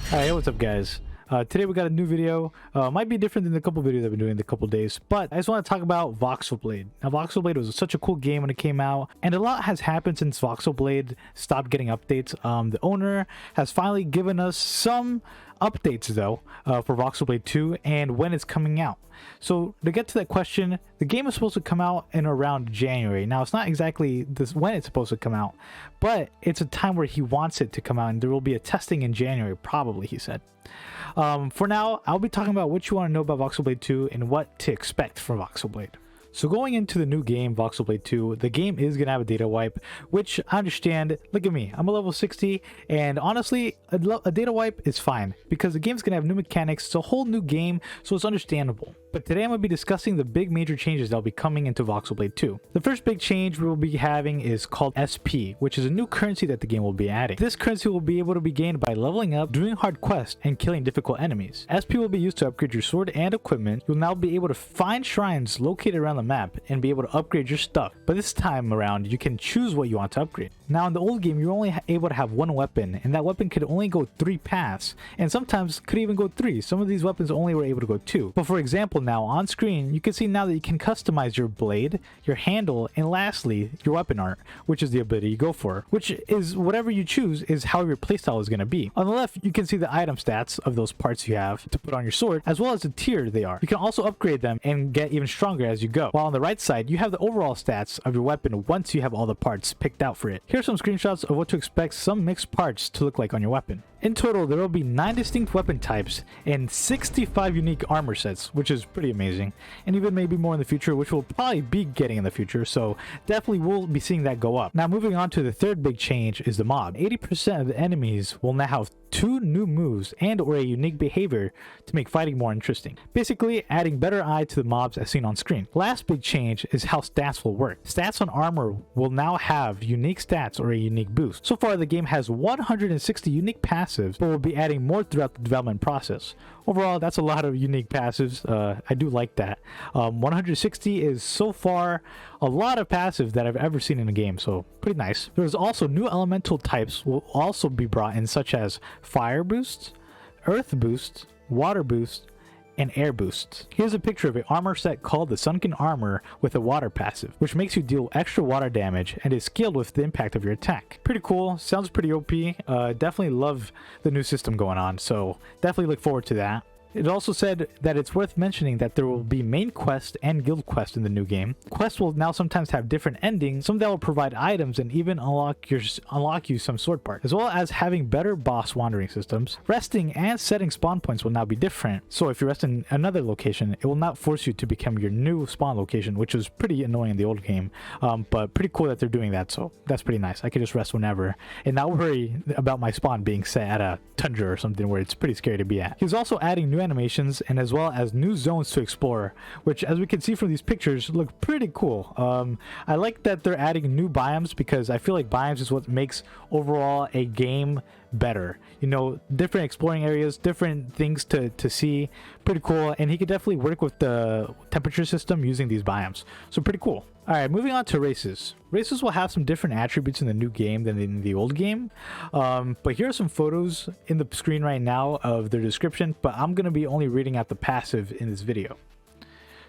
Hey, what's up guys? Today we got a new video. Might be different than the couple videos I've been doing in the couple days, but I just want to talk about VOXELBLADE. Now, VOXELBLADE was such a cool game when it came out, and a lot has happened since VOXELBLADE stopped getting updates. The owner has finally given us some updates though for VOXELBLADE 2 and when it's coming out. So to get to that question, the game is supposed to come out in around January. Now it's not exactly this when it's supposed to come out, but it's a time where he wants it to come out, and there will be a testing in January probably, he said. For now, I'll be talking about what you want to know about VOXELBLADE 2 and what to expect from VOXELBLADE. So going into the new game, VOXELBLADE 2, the game is going to have a data wipe, which I understand. Look at me, I'm a level 60, and honestly, a data wipe is fine, because the game's going to have new mechanics. It's a whole new game, so it's understandable. But today I'm going to be discussing the big major changes that will be coming into VOXELBLADE 2. The first big change we will be having is called SP, which is a new currency that the game will be adding. This currency will be able to be gained by leveling up, doing hard quests, and killing difficult enemies. SP will be used to upgrade your sword and equipment. You'll now be able to find shrines located around the map and be able to upgrade your stuff, but this time around you can choose what you want to upgrade. Now in the old game, you're only able to have one weapon, and that weapon could only go 3 paths, and sometimes could even go 3. Some of these weapons only were able to go 2. But for example, now on screen you can see now that you can customize your blade, your handle, and lastly your weapon art, which is the ability you go for, which is whatever you choose is how your playstyle is going to be. On the left you can see the item stats of those parts you have to put on your sword, as well as the tier they are. You can also upgrade them and get even stronger as you go, while on the right side you have the overall stats of your weapon once you have all the parts picked out for it. Here's some screenshots of what to expect some mixed parts to look like on your weapon. In total, there will be 9 distinct weapon types and 65 unique armor sets, which is pretty amazing, and even maybe more in the future, which we'll probably be getting in the future, so definitely we'll be seeing that go up. Now moving on to the third big change is the mob. 80% of the enemies will now have 2 new moves and or a unique behavior to make fighting more interesting, basically adding better eye to the mobs as seen on screen. Last big change is how stats will work. Stats on armor will now have unique stats or a unique boost. So far the game has 160 unique passives, but we'll be adding more throughout the development process. Overall, that's a lot of unique passives. I do like that. 160 is so far a lot of passives that I've ever seen in a game, so pretty nice. There's also new elemental types will also be brought in, such as fire boost, earth boost, water boost, and air boosts. Here's a picture of an armor set called the Sunken Armor with a water passive, which makes you deal extra water damage and is scaled with the impact of your attack. Pretty cool, sounds pretty OP. Definitely love the new system going on, so definitely look forward to that. It also said that it's worth mentioning that there will be main quest and guild quest in the new game. Quests will now sometimes have different endings, some that will provide items and even unlock you some sword parts, as well as having better boss wandering systems. Resting and setting spawn points will now be different, so if you rest in another location, it will not force you to become your new spawn location, which was pretty annoying in the old game, but pretty cool that they're doing that, so that's pretty nice. I can just rest whenever and not worry about my spawn being set at a tundra or something where it's pretty scary to be at. He's also adding new animations and as well as new zones to explore, which as we can see from these pictures look pretty cool. I like that they're adding new biomes, because I feel like biomes is what makes overall a game better. You know, different exploring areas, different things to see. Pretty cool, and he could definitely work with the temperature system using these biomes, so pretty cool. Alright, moving on to races. Races will have some different attributes in the new game than in the old game, but here are some photos in the screen right now of their description, but I'm going to be only reading out the passive in this video.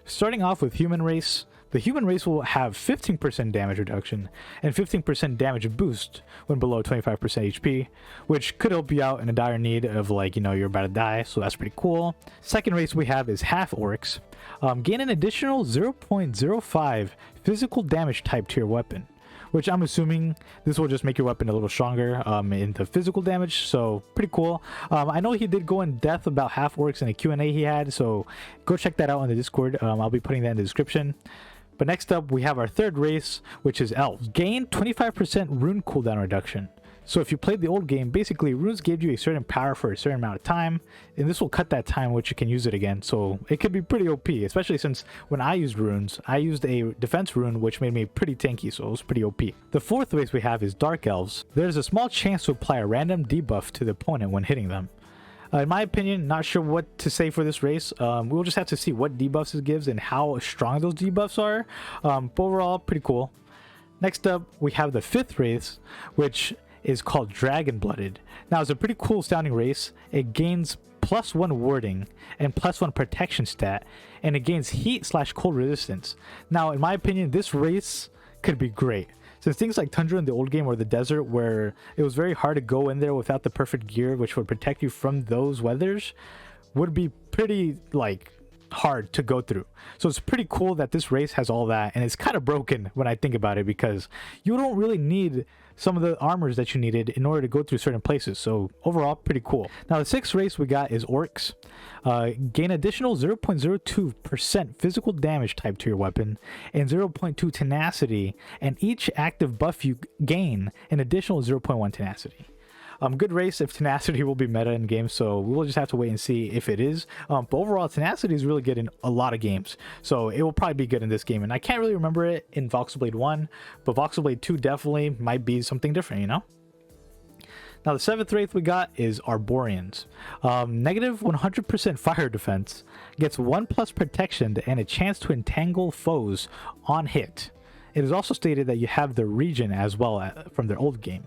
Starting off with human race. The human race will have 15% damage reduction and 15% damage boost when below 25% HP, which could help you out in a dire need of, like, you know, you're about to die, so that's pretty cool. Second race we have is half orcs. Gain an additional 0.05 physical damage type to your weapon, which I'm assuming this will just make your weapon a little stronger in the physical damage, so pretty cool. I know he did go in depth about half orcs in a Q&A he had, so go check that out on the Discord. I'll be putting that in the description. But next up we have our third race, which is elves. Gain 25% rune cooldown reduction. So if you played the old game, basically runes gave you a certain power for a certain amount of time, and this will cut that time which you can use it again, so it could be pretty OP, especially since when I used runes, I used a defense rune which made me pretty tanky, so it was pretty OP. The fourth race we have is dark elves. There's a small chance to apply a random debuff to the opponent when hitting them. In my opinion, not sure what to say for this race. We'll just have to see what debuffs it gives and how strong those debuffs are. But overall, pretty cool. Next up, we have the 5th race, which is called Dragon Blooded. Now, it's a pretty cool sounding race. It gains +1 warding and +1 protection stat, and it gains heat/cold resistance. Now, in my opinion, this race could be great. Since things like Tundra in the old game or the desert, where it was very hard to go in there without the perfect gear which would protect you from those weathers, would be pretty like hard to go through. So it's pretty cool that this race has all that, and it's kind of broken when I think about it, because you don't really need some of the armors that you needed in order to go through certain places. So overall, pretty cool. Now the 6th race we got is Orcs. Gain additional 0.02% physical damage type to your weapon and 0.2 tenacity, and each active buff you gain an additional 0.1 tenacity. Good race if tenacity will be meta in games, so we'll just have to wait and see if it is. But overall, tenacity is really good in a lot of games, so it will probably be good in this game. And I can't really remember it in Voxelblade 1, but Voxelblade 2 definitely might be something different, you know? Now the 7th race we got is Arboreans. Negative 100% fire defense, gets 1+ protection and a chance to entangle foes on hit. It is also stated that you have the regen as well from their old game.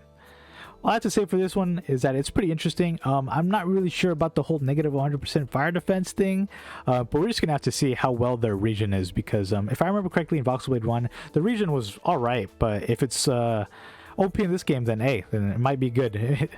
All I have to say for this one is that it's pretty interesting. I'm not really sure about the whole negative 100% fire defense thing, but we're just gonna have to see how well their regen is, because if I remember correctly in Voxelblade 1, the regen was alright, but if it's OP in this game, then hey, then it might be good.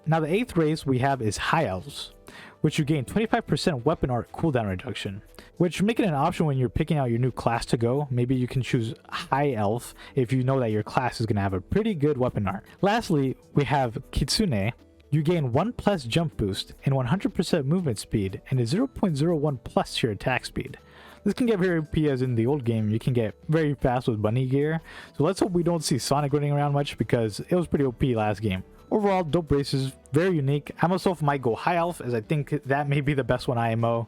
Now the 8th race we have is High Elves, which you gain 25% weapon art cooldown reduction, which make it an option when you're picking out your new class to go. Maybe you can choose High Elf if you know that your class is going to have a pretty good weapon art. Lastly, we have Kitsune. You gain 1+ jump boost and 100% movement speed and a 0.01+ to your attack speed. This can get very OP, as in the old game you can get very fast with bunny gear. So let's hope we don't see Sonic running around much, because it was pretty OP last game. Overall, dope races, very unique. I myself might go High Elf, as I think that may be the best one IMO,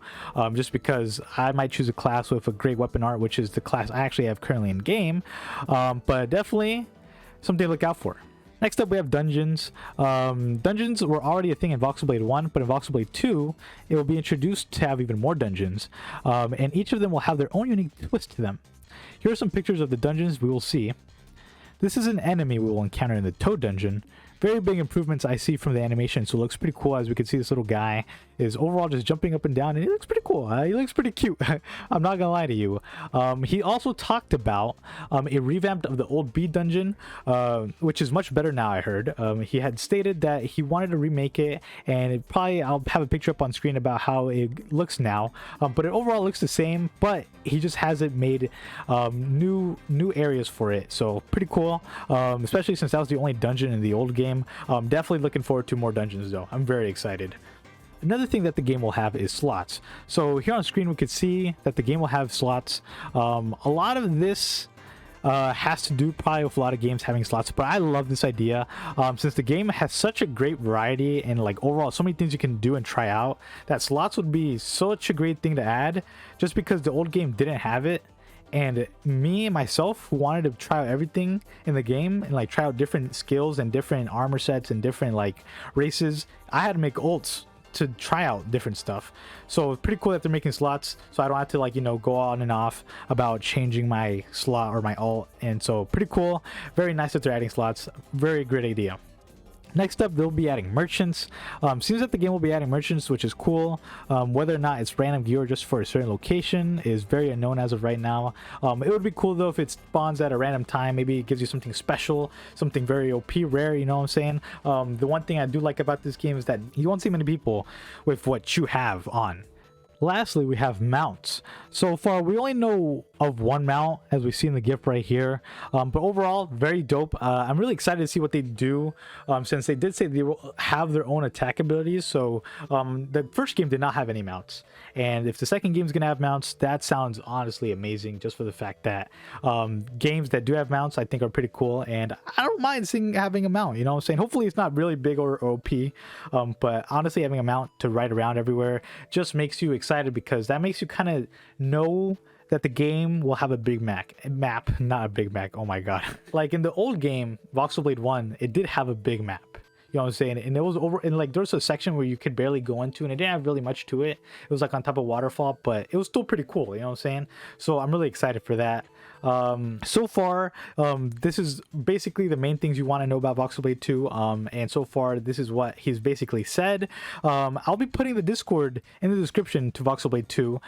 just because I might choose a class with a great weapon art, which is the class I actually have currently in game. But definitely something to look out for. Next up, we have dungeons. Dungeons were already a thing in Voxelblade 1, but in Voxelblade 2, it will be introduced to have even more dungeons. And each of them will have their own unique twist to them. Here are some pictures of the dungeons we will see. This is an enemy we will encounter in the Toad dungeon. Very big improvements I see from the animation, so it looks pretty cool. As we can see, this little guy is overall just jumping up and down, and he looks pretty cool. He looks pretty cute. I'm not gonna lie to you. He also talked about a revamp of the old Bee dungeon, which is much better now, I heard. He had stated that he wanted to remake it, and I'll have a picture up on screen about how it looks now. But it overall looks the same, but he just hasn't made new areas for it, so pretty cool. Especially since that was the only dungeon in the old game. Definitely looking forward to more dungeons though. I'm very excited. Another thing that the game will have is slots. So here on screen we could see that the game will have slots. A lot of this has to do probably with a lot of games having slots, but I love this idea, since the game has such a great variety and like overall so many things you can do and try out, that slots would be such a great thing to add, just because the old game didn't have it. And me myself, who wanted to try out everything in the game and like try out different skills and different armor sets and different like races, I had to make ults to try out different stuff. So it's pretty cool that they're making slots, so I don't have to like, you know, go on and off about changing my slot or my ult. And so pretty cool, very nice that they're adding slots. Very great idea. Next up, they'll be adding merchants. Seems that the game will be adding merchants, which is cool. Whether or not it's random gear just for a certain location is very unknown as of right now. It would be cool though if it spawns at a random time. Maybe it gives you something special, something very OP rare, you know what I'm saying? The one thing I do like about this game is that you won't see many people with what you have on. Lastly, we have mounts. So far, we only know of one mount, as we see in the GIF right here. But overall, very dope. I'm really excited to see what they do, since they did say they will have their own attack abilities. So the first game did not have any mounts. And if the second game is going to have mounts, that sounds honestly amazing, just for the fact that games that do have mounts, I think, are pretty cool. And I don't mind having a mount, you know what I'm saying? Hopefully, it's not really big or OP. But honestly, having a mount to ride around everywhere just makes you excited, because that makes you kind of know that the game will have a big map, not a Big Mac. Oh my god. Like in the old game, Voxelblade 1, it did have a big map. You know what I'm saying? And it was over, and like there's a section where you could barely go into, and it didn't have really much to it. It was like on top of waterfall, but it was still pretty cool. You know what I'm saying? So I'm really excited for that. So far, this is basically the main things you want to know about Voxelblade 2. And so far, this is what he's basically said. I'll be putting the Discord in the description to Voxelblade 2.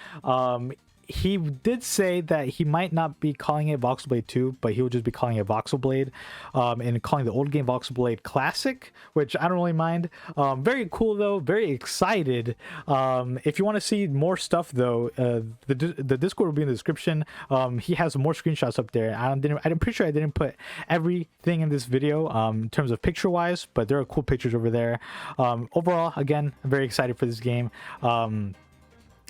He did say that he might not be calling it Voxelblade 2, but he will just be calling it Voxelblade, and calling the old game Voxelblade Classic, which I don't really mind. Very cool though, very excited. If you want to see more stuff though, the Discord will be in the description. He has more screenshots up there. I'm pretty sure I didn't put everything in this video in terms of picture wise, but there are cool pictures over there. Overall, again, I'm very excited for this game.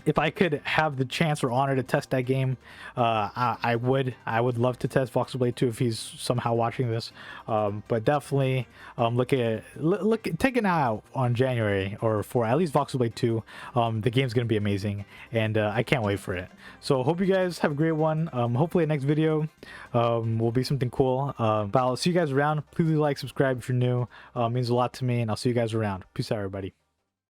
If I could have the chance or honor to test that game, I would love to test Voxelblade 2 if he's somehow watching this. But definitely take an eye out on January or for at least Voxelblade 2. The game's gonna be amazing, and I can't wait for it. So hope you guys have a great one. Hopefully the next video will be something cool. But I'll see you guys around. Please like, subscribe if you're new. It means a lot to me, and I'll see you guys around. Peace out, everybody.